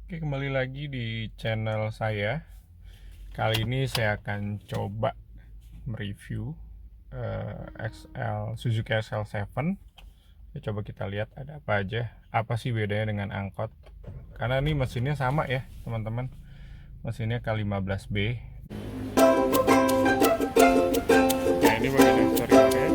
Oke, kembali lagi di channel saya. Kali ini saya akan coba mereview Suzuki XL7. Ya, coba kita lihat ada apa aja. Apa sih bedanya dengan angkot? Karena ini mesinnya sama ya, teman-teman. Mesinnya K15B. Nah, ini bagian eksteriornya.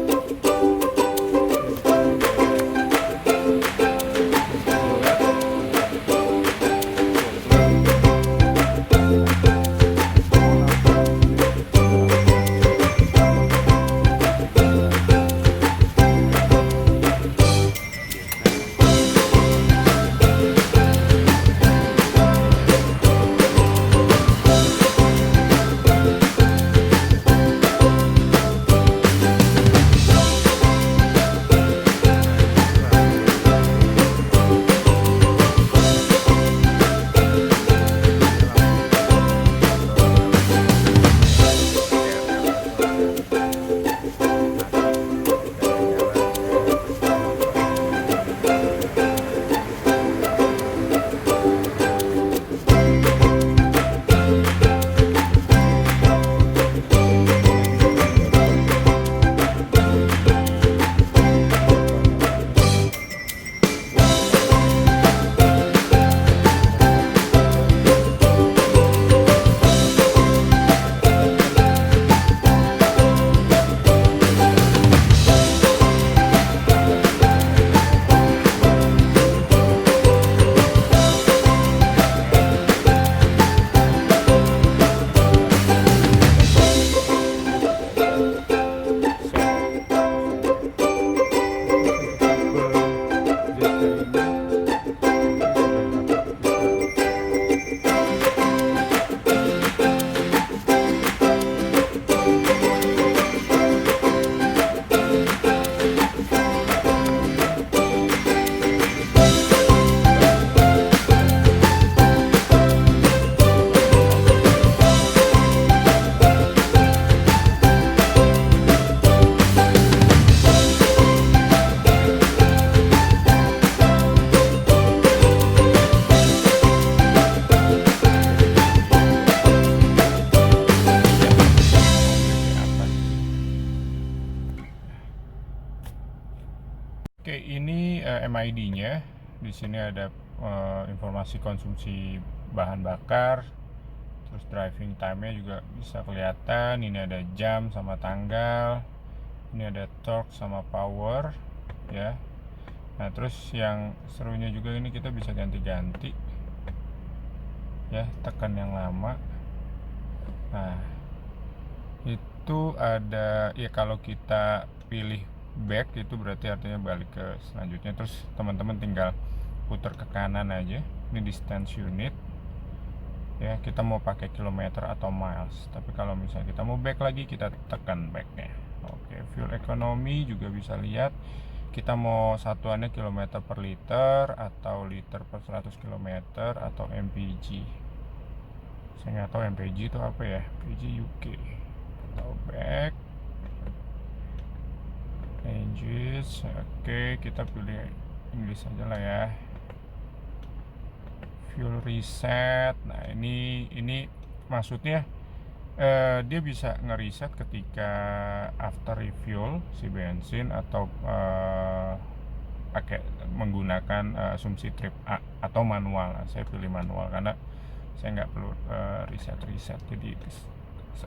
Oke, ini MID-nya. Di sini ada informasi konsumsi bahan bakar, terus driving time-nya juga bisa kelihatan. Ini ada jam sama tanggal. Ini ada torque sama power, ya. Nah, terus yang serunya juga ini kita bisa ganti-ganti, ya, tekan yang lama. Nah, itu ada ya, kalau kita pilih back itu berarti artinya balik ke selanjutnya. Terus teman-teman tinggal putar ke kanan aja. Ini distance unit, ya, kita mau pakai kilometer atau miles. Tapi kalau misalnya kita mau back lagi, kita tekan backnya. Oke, fuel economy juga bisa lihat. Kita mau satuannya kilometer per liter atau liter per 100 kilometer atau MPG. Saya nggak tahu MPG itu apa ya. MPG UK. Atau back, language. Oke, kita pilih Inggris aja lah ya. Fuel reset. Nah, ini maksudnya dia bisa ngereset ketika after refuel si bensin atau pakai menggunakan asumsi trip A atau manual. Nah, saya pilih manual karena saya nggak perlu reset. Jadi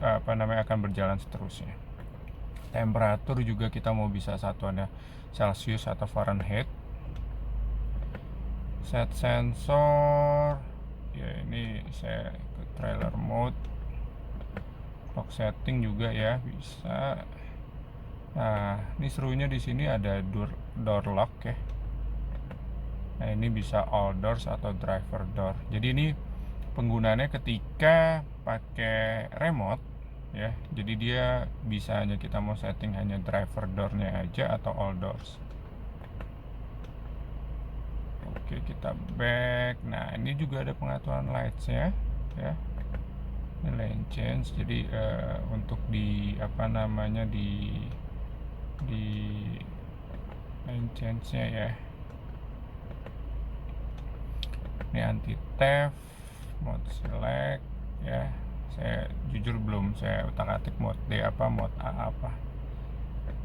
akan berjalan seterusnya. Temperatur juga kita mau bisa satuannya Celsius atau Fahrenheit. Set sensor, ya, ini saya ke trailer mode. Lock setting juga ya bisa. Nah, ini serunya di sini ada door lock ya. Nah, ini bisa all doors atau driver door. Jadi ini penggunaannya ketika pakai remote, ya. Jadi dia bisa hanya kita mau setting hanya driver door-nya aja atau all doors. Oke, kita back. Nah, ini juga ada pengaturan lights-nya, ya. Ini lane change. Jadi untuk di lane change-nya, ya. Ini anti theft, mode select ya. Saya jujur belum saya utak-atik mode D apa, mode A apa.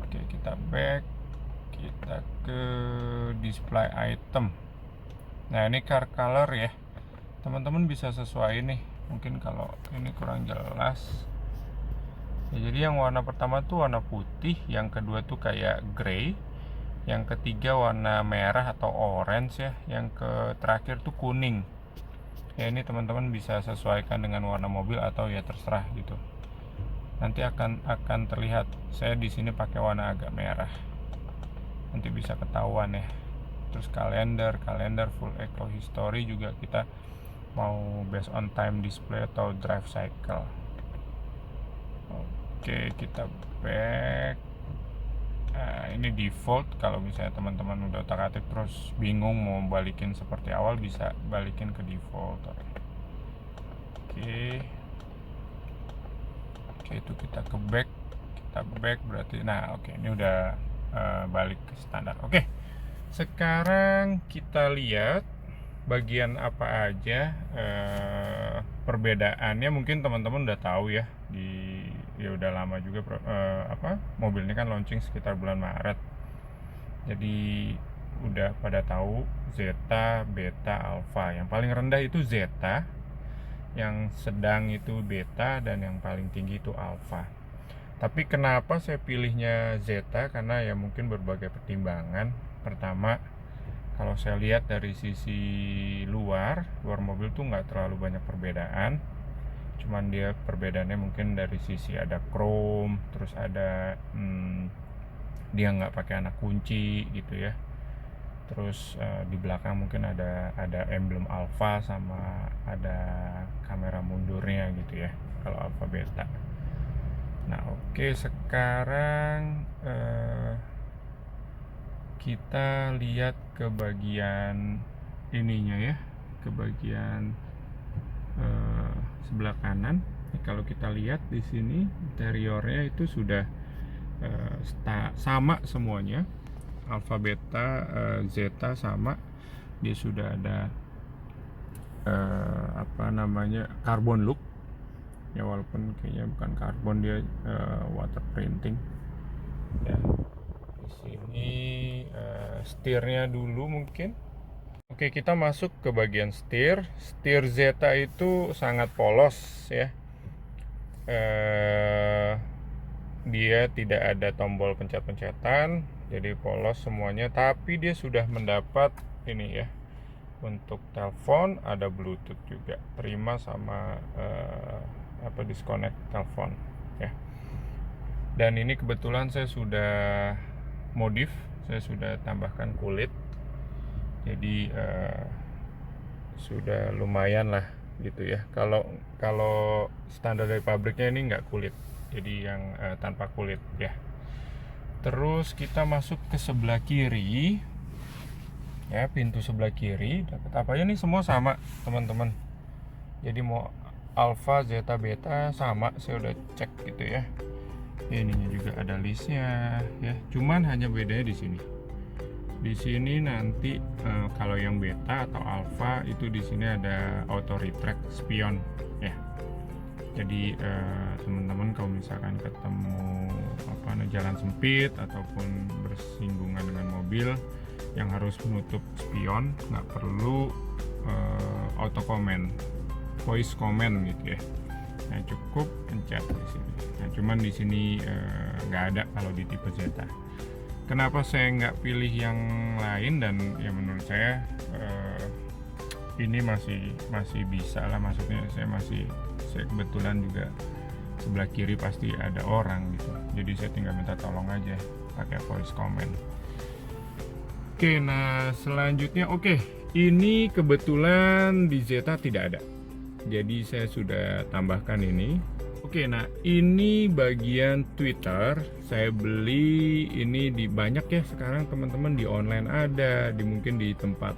Oke, kita back, kita ke display item. Nah, ini car color ya, teman-teman bisa sesuai nih. Mungkin kalau ini kurang jelas ya, jadi yang warna pertama tuh warna putih, yang kedua tuh kayak grey, yang ketiga warna merah atau orange ya, yang terakhir tuh kuning ya. Ini teman-teman bisa sesuaikan dengan warna mobil atau ya terserah gitu. Nanti akan terlihat. Saya di sini pakai warna agak merah, nanti bisa ketahuan ya. Terus kalender full eco history juga kita mau based on time display atau drive cycle. Oke, kita back. Nah, ini default. Kalau misalnya teman-teman udah otak-atik terus bingung mau balikin seperti awal, bisa balikin ke default. Oke, itu kita ke back. Kita back berarti, nah oke, ini udah balik ke standar. Oke, sekarang kita lihat bagian apa aja perbedaannya. Mungkin teman-teman udah tahu ya, ya udah lama juga mobil ini kan launching sekitar bulan Maret. Jadi udah pada tahu Zeta, Beta, Alpha. Yang paling rendah itu Zeta, yang sedang itu Beta, dan yang paling tinggi itu Alpha. Tapi kenapa saya pilihnya Zeta? Karena ya mungkin berbagai pertimbangan. Pertama, kalau saya lihat dari sisi luar mobil tuh nggak terlalu banyak perbedaan. Cuman dia perbedaannya mungkin dari sisi ada chrome, terus ada dia nggak pakai anak kunci gitu ya. Terus di belakang mungkin ada emblem Alpha, sama ada kamera mundurnya gitu ya kalau Alpha Beta. Nah oke, sekarang kita lihat ke bagian ininya ya, ke bagian sebelah kanan. Kalau kita lihat di sini interiornya itu sudah sama semuanya. Alpha, Beta, Zeta sama. Dia sudah ada carbon look ya, walaupun kayaknya bukan karbon, dia water printing ya. Di sini setirnya dulu mungkin. Oke, kita masuk ke bagian setir. Setir Zeta itu sangat polos ya. Dia tidak ada tombol pencet-pencetan, jadi polos semuanya. Tapi dia sudah mendapat ini ya, untuk telepon ada Bluetooth juga, terima sama disconnect telepon ya. Dan ini kebetulan saya sudah modif, saya sudah tambahkan kulit. Jadi sudah lumayan lah gitu ya. Kalau standar dari pabriknya ini nggak kulit, jadi yang tanpa kulit ya. Terus kita masuk ke sebelah kiri ya, pintu sebelah kiri dapat apa aja nih, semua sama teman-teman. Jadi mau Alpha, Zeta, Beta sama, saya udah cek gitu ya. Ininya juga ada listnya ya, cuman hanya bedanya di sini. Di sini nanti kalau yang Beta atau Alpha itu di sini ada auto retract spion ya. Jadi teman-teman kalau misalkan ketemu jalan sempit ataupun bersinggungan dengan mobil yang harus menutup spion, nggak perlu auto comment, voice comment gitu ya. Nah cukup pencet di sini. Nah cuman di sini nggak ada kalau di tipe Zeta. Kenapa saya nggak pilih yang lain? Dan ya menurut saya ini masih bisa lah, maksudnya saya kebetulan juga sebelah kiri pasti ada orang gitu, jadi saya tinggal minta tolong aja pakai voice comment. Oke, nah selanjutnya ini kebetulan di Zeta tidak ada, jadi saya sudah tambahkan ini. Oke, nah ini bagian Twitter. Saya beli ini di banyak ya sekarang teman-teman, di online ada, mungkin di tempat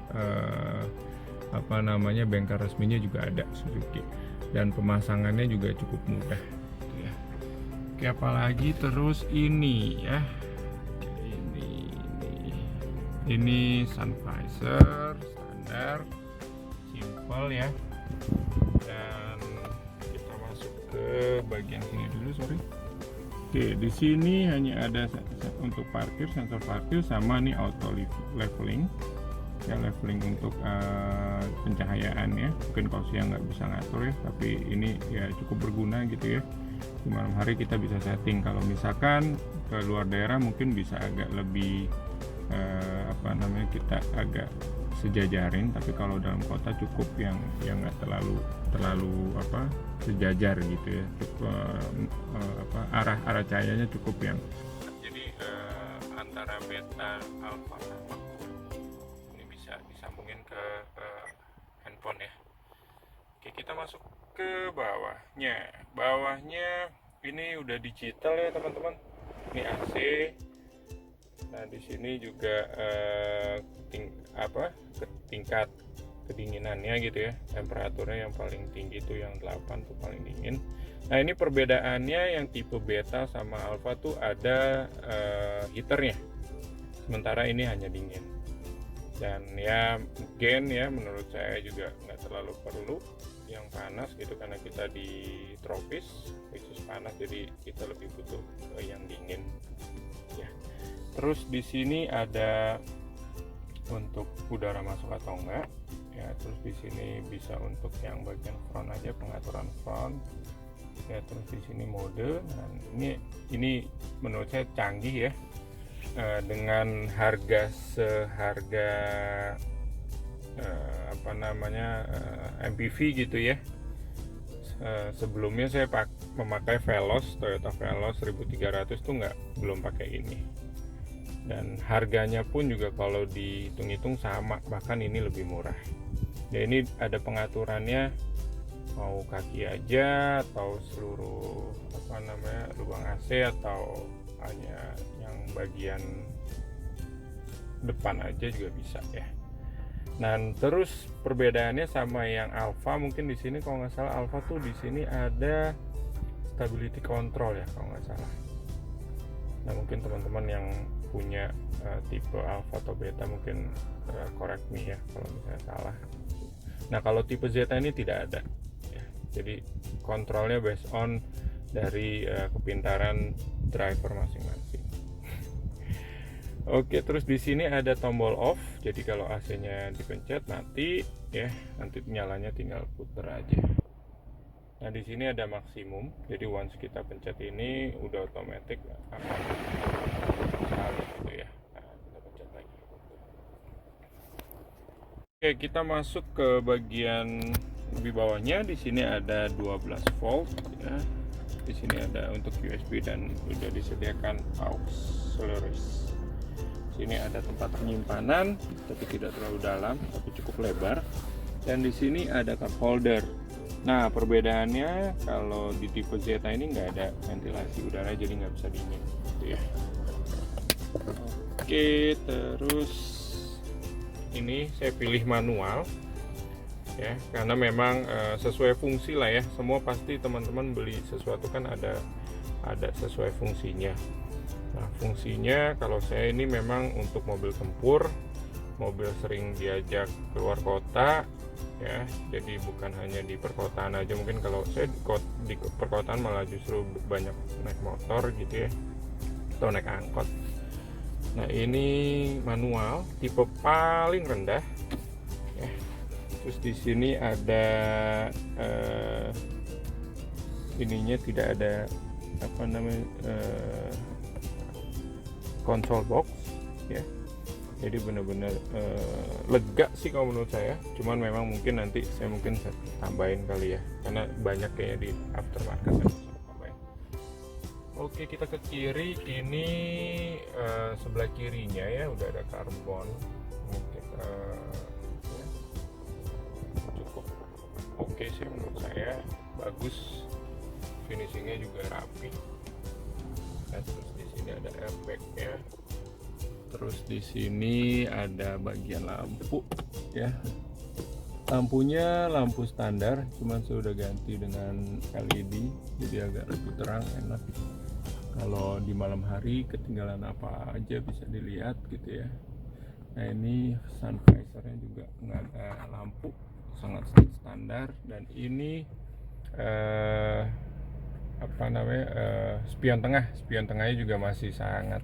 bengkel resminya juga ada Suzuki, dan pemasangannya juga cukup mudah gitu ya. Oke, apalagi terus ini ya, ini sun visor standar, level ya. Dan kita masuk ke bagian sini dulu, sorry. Oke, di sini hanya ada untuk parkir, sensor parkir, sama nih auto leveling. Ya, leveling untuk pencahayaan ya. Mungkin kalau siang nggak bisa ngatur ya, tapi ini ya cukup berguna gitu ya. Di malam hari kita bisa setting. Kalau misalkan ke luar daerah mungkin bisa agak lebih kita agak sejajarin, tapi kalau dalam kota cukup yang nggak terlalu sejajar gitu ya. Arah cahayanya cukup yang jadi antara beta, alfa, sama ini bisa disambungin ke handphone ya. Oke, kita masuk ke bawahnya ini udah digital ya teman-teman. Ini AC. Nah, di sini juga tingkat kedinginannya gitu ya. Temperaturnya yang paling tinggi itu yang 8 tuh paling dingin. Nah, ini perbedaannya yang tipe beta sama alpha tuh ada heaternya. Sementara ini hanya dingin. Dan ya gen ya menurut saya juga nggak terlalu perlu yang panas gitu, karena kita di tropis which is panas, jadi kita lebih butuh yang dingin ya. Terus di sini ada untuk udara masuk atau enggak ya. Terus di sini bisa untuk yang bagian front aja, pengaturan front ya. Terus di sini mode. Dan ini menurut saya canggih ya, dengan harga seharga MPV gitu ya. Sebelumnya saya memakai Veloz, Toyota Veloz 1300 tuh belum pakai ini. Dan harganya pun juga kalau dihitung-hitung sama, bahkan ini lebih murah. Ya, ini ada pengaturannya, mau kaki aja atau seluruh lubang AC, atau hanya yang bagian depan aja juga bisa ya. Dan terus perbedaannya sama yang Alfa, mungkin di sini kalau nggak salah Alfa tuh di sini ada stability control ya kalau nggak salah. Nah, mungkin teman-teman yang punya tipe Alpha atau Beta mungkin correct me ya kalau misalnya salah. Nah, kalau tipe Zeta ini tidak ada ya. Jadi kontrolnya based on dari kepintaran driver masing-masing. Oke, terus di sini ada tombol off. Jadi kalau AC-nya dipencet nanti nyalanya tinggal puter aja. Nah, di sini ada maksimum. Jadi once kita pencet ini udah otomatis akan sekali gitu ya. Nah, kita pencet lagi. Oke, kita masuk ke bagian lebih bawahnya. Di sini ada 12 volt ya. Di sini ada untuk USB dan sudah disediakan auxiliaries. Sini ada tempat penyimpanan, tapi tidak terlalu dalam, tapi cukup lebar. Dan di sini ada cup holder. Nah, perbedaannya kalau di tipe Zeta ini nggak ada ventilasi udara, jadi nggak bisa dingin, gitu ya. Oke, terus ini saya pilih manual, ya, karena memang sesuai fungsi lah ya. Semua pasti teman-teman beli sesuatu kan ada sesuai fungsinya. Nah, fungsinya kalau saya ini memang untuk mobil tempur, mobil sering diajak keluar kota ya, jadi bukan hanya di perkotaan aja. Mungkin kalau saya di perkotaan malah justru banyak naik motor gitu ya, atau naik angkot. Nah, ini manual tipe paling rendah ya. Terus di sini ada ininya tidak ada console box ya. Jadi benar-benar lega sih kalau menurut saya. Cuman memang mungkin nanti saya tambahin kali ya, karena banyak kayaknya di aftermarket yang bisa tambahin. Oke, kita ke kiri. Ini sebelah kirinya ya udah ada karbon. Mungkin cukup oke sih menurut saya, bagus, finishingnya juga rapi. Nah, terus di sini ada airbag-nya. Terus di sini ada bagian lampu ya. Lampunya lampu standar, cuman saya udah ganti dengan LED, jadi agak lebih terang, enak. Kalau di malam hari ketinggalan apa aja bisa dilihat gitu ya. Nah, ini sun visornya juga nggak ada lampu sangat standar. Dan ini spion tengahnya juga masih sangat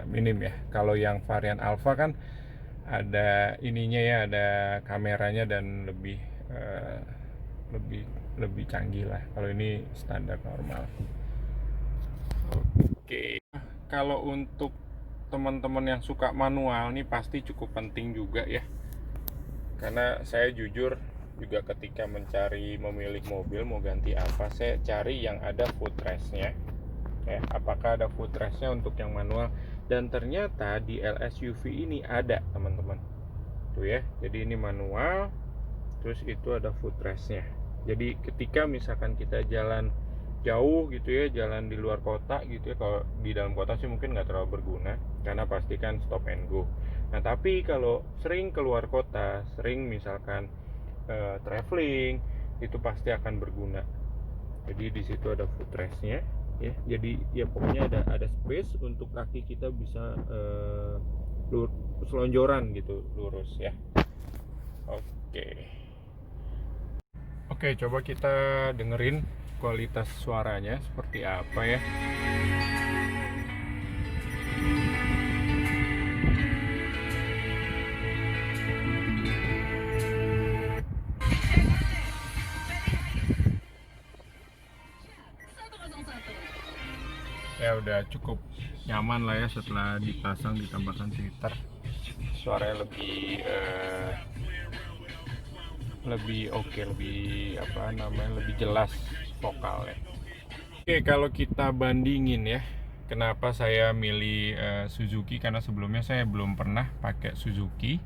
minim ya. Kalau yang varian Alpha kan ada ininya ya, ada kameranya dan lebih canggih lah. Kalau ini standar normal. Oke, kalau untuk teman-teman yang suka manual nih pasti cukup penting juga ya. Karena saya jujur juga ketika memilih mobil mau ganti apa, saya cari yang ada footrest-nya ya, apakah ada footrest-nya untuk yang manual. Dan ternyata di LSUV ini ada, teman-teman, tuh ya. Jadi ini manual, terus itu ada footrest-nya. Jadi ketika misalkan kita jalan jauh gitu ya, jalan di luar kota gitu ya, kalau di dalam kota sih mungkin nggak terlalu berguna karena pasti kan stop and go. Nah tapi kalau sering keluar kota, sering misalkan traveling, itu pasti akan berguna. Jadi di situ ada footrest-nya ya. Jadi ya pokoknya ada space untuk kaki kita bisa selonjoran gitu, lurus ya. Oke, coba kita dengerin kualitas suaranya seperti apa ya. Ya udah cukup nyaman lah ya setelah dipasang, ditambahkan filter. Suaranya lebih oke, lebih jelas vokal ya. Oke, kalau kita bandingin ya, kenapa saya milih Suzuki, karena sebelumnya saya belum pernah pakai Suzuki.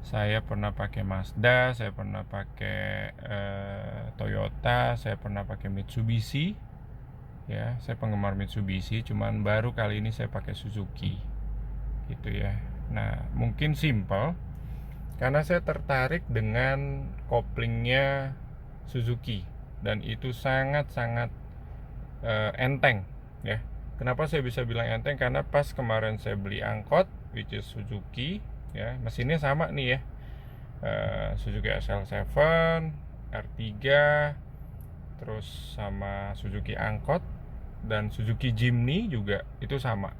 Saya pernah pakai Mazda, saya pernah pakai Toyota, saya pernah pakai Mitsubishi. Ya, saya penggemar Mitsubishi, cuman baru kali ini saya pakai Suzuki gitu ya. Nah, mungkin simple karena saya tertarik dengan koplingnya Suzuki dan itu sangat-sangat enteng ya. Kenapa saya bisa bilang enteng? Karena pas kemarin saya beli angkot, which is Suzuki ya, mesinnya sama nih ya, Suzuki SL7, R3, terus sama Suzuki angkot dan Suzuki Jimny juga itu sama.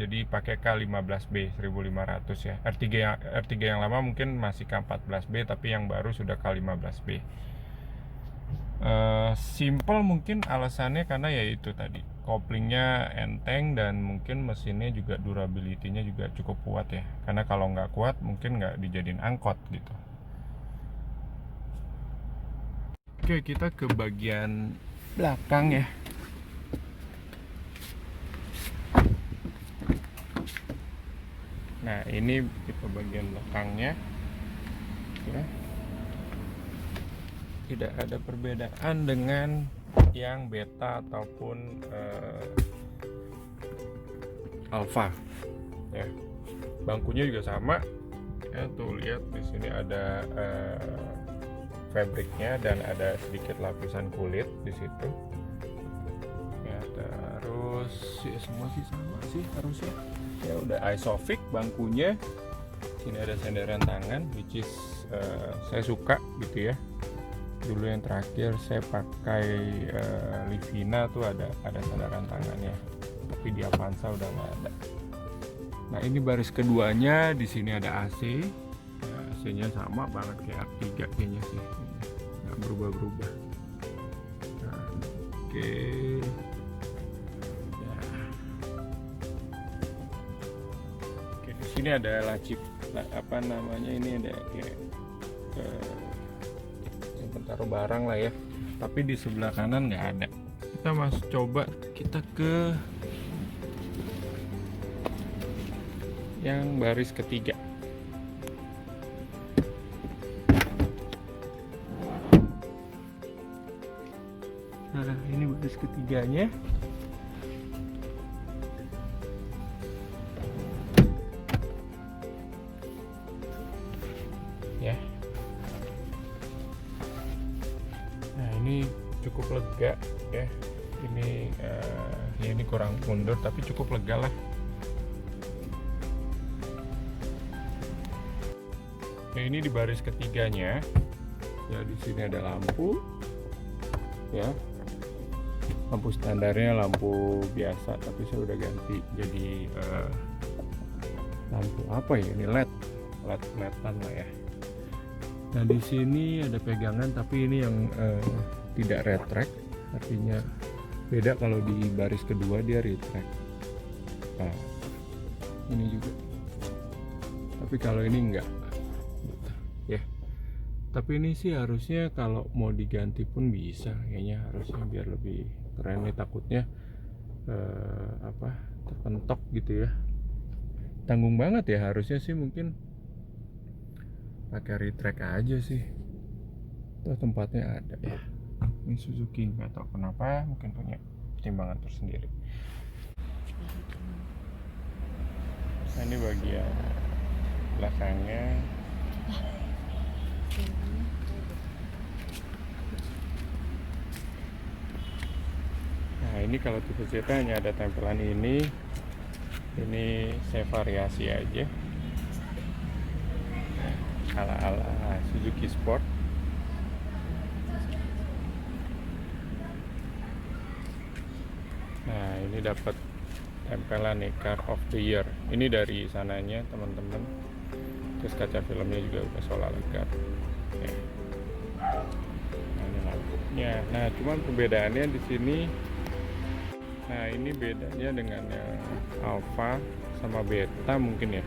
Jadi pakai K15B 1500 ya. R3 yang lama mungkin masih K14B, tapi yang baru sudah K15B. Simple mungkin alasannya karena ya itu tadi, koplingnya enteng dan mungkin mesinnya juga durability-nya juga cukup kuat ya. Karena kalau nggak kuat mungkin nggak dijadiin angkot gitu. Oke, kita ke bagian belakang ya. Nah, ini kita bagian belakangnya ya. Tidak ada perbedaan dengan yang beta ataupun Alpha ya. Bangkunya juga sama ya, tuh lihat di sini ada fabriknya dan ada sedikit lapisan kulit di situ ya. Terus ya semua sih sama sih harusnya ya. Udah Isofix bangkunya, sini ada sandaran tangan, which is saya suka gitu ya. Dulu yang terakhir saya pakai Livina tuh ada sandaran tangannya, tapi di Avanza udah nggak ada. Nah, ini baris keduanya, di sini ada AC. AC-nya sama banget kayak R3 kayaknya sih, nggak berubah-berubah. Nah, oke. Ya. Oke, di sini ada laci, ini ada kayak taruh barang lah ya, tapi di sebelah kanan nggak ada. Kita coba kita ke yang baris ketiga. Nah, ini baris ketiganya. Ya. Nah, ini cukup lega ya. Ini kurang mundur tapi cukup lega lah. Nah, ini di baris ketiganya Ya, di sini ada lampu, ya. Lampu standarnya lampu biasa, tapi saya udah ganti jadi lampu apa ya ini, LED-an lah ya. Nah, di sini ada pegangan, tapi ini yang tidak retract, artinya beda kalau di baris kedua dia retract. Nah, ini juga, tapi kalau ini enggak ya. Tapi ini sih harusnya kalau mau diganti pun bisa, kayaknya harusnya biar lebih keren nih. Takutnya terpentok gitu ya, tanggung banget ya. Harusnya sih mungkin pakai retract aja sih. Tuh tempatnya ada ya. Ini Suzuki, nggak tahu kenapa, mungkin punya pertimbangan tersendiri. Nah, ini bagian belakangnya. Nah, ini kalau tipe Z hanya ada tempelan ini saya variasi aja ala Suzuki Sport. Nah, ini dapat tempelan nih, Car of the Year. Ini dari sananya teman-teman. Terus kaca filmnya juga udah Solalgard. Ya. Nah, ini lampunya. Nah, cuman perbedaannya di sini. Nah, ini bedanya dengan yang Alfa sama Beta mungkin ya.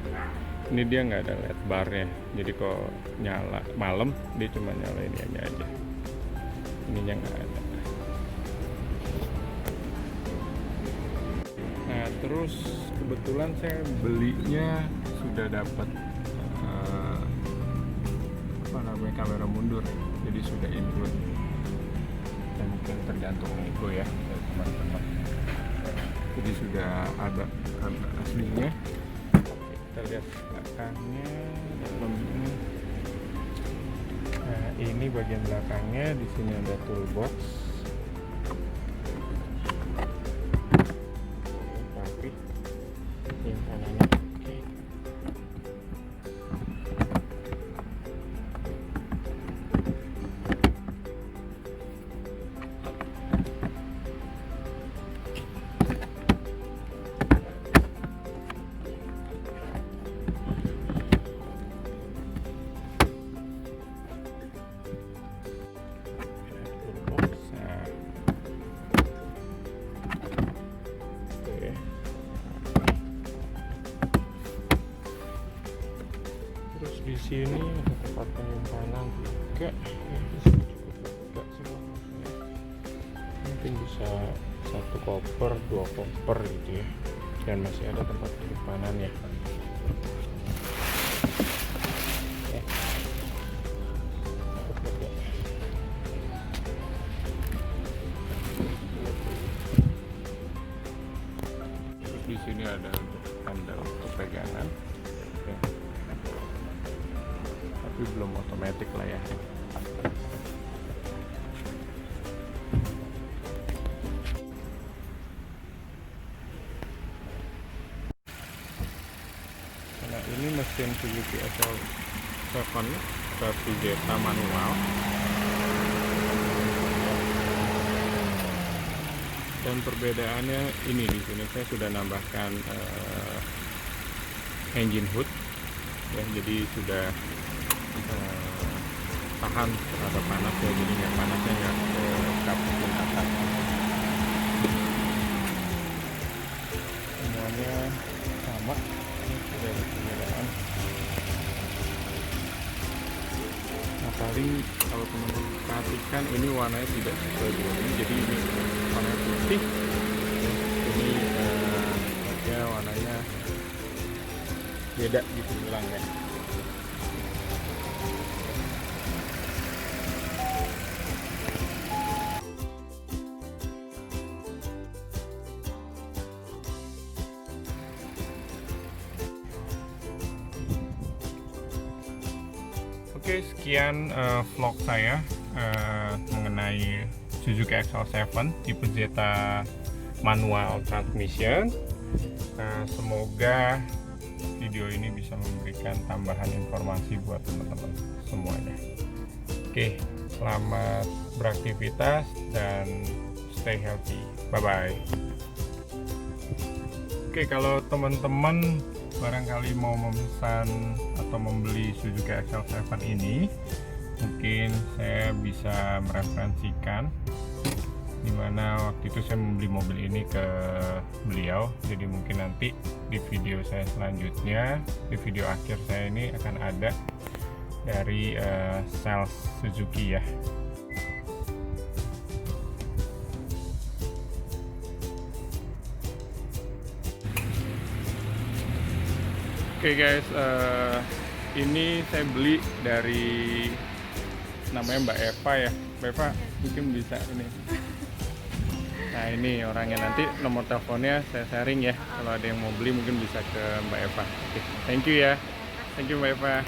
Ini dia nggak ada LED barnya, jadi kalau nyala malam dia cuma nyala ini aja. Ininya nggak ada. Nah, terus kebetulan saya belinya sudah dapat kamera mundur, jadi sudah include. Dan mungkin tergantung nego ya teman-teman. Jadi sudah ada kamera aslinya. Kita lihat belakangnya, dalamnya. Nah, ini bagian belakangnya. Di sini ada toolbox. Rapi. Yang kanannya oke. Di sini ada tempat penyimpanan juga. Mungkin bisa 1 koper, 2 koper gitu ya. Dan masih ada tempat penyimpanan ya. Terus di sini ada handle untuk pegangan. Tapi belum otomatis lah ya. Nah, ini mesin Suzuki SL7 versi Zeta manual. Dan perbedaannya ini, di sini saya sudah nambahkan engine hood ya, jadi sudah tahan terhadap panas ya, jadi nggak panasnya nggak kaputin atas. Semuanya sama, ini sudah ada perbedaan. Nah, paling kalau teman-teman perhatikan ini warnanya tidak sesuai dengan ini, jadi ini warnanya putih, ini ya warnanya beda gitu hilang ya. Oke, sekian vlog saya mengenai Suzuki XL7 tipe Zeta manual transmission. Semoga video ini bisa memberikan tambahan informasi buat teman-teman semuanya. Oke, Selamat beraktivitas dan stay healthy. Bye-bye. Oke, kalau teman-teman barangkali mau memesan atau membeli Suzuki XL7 ini, mungkin saya bisa mereferensikan dimana waktu itu saya membeli mobil ini ke beliau. Jadi mungkin nanti di video saya selanjutnya, di video akhir saya ini akan ada dari sales Suzuki ya. Oke guys, ini saya beli dari namanya Mbak Eva ya. Mbak Eva mungkin bisa ini. Nah ini orangnya, nanti nomor teleponnya saya sharing ya. Kalau ada yang mau beli mungkin bisa ke Mbak Eva. Oke, thank you ya. Thank you Mbak Eva.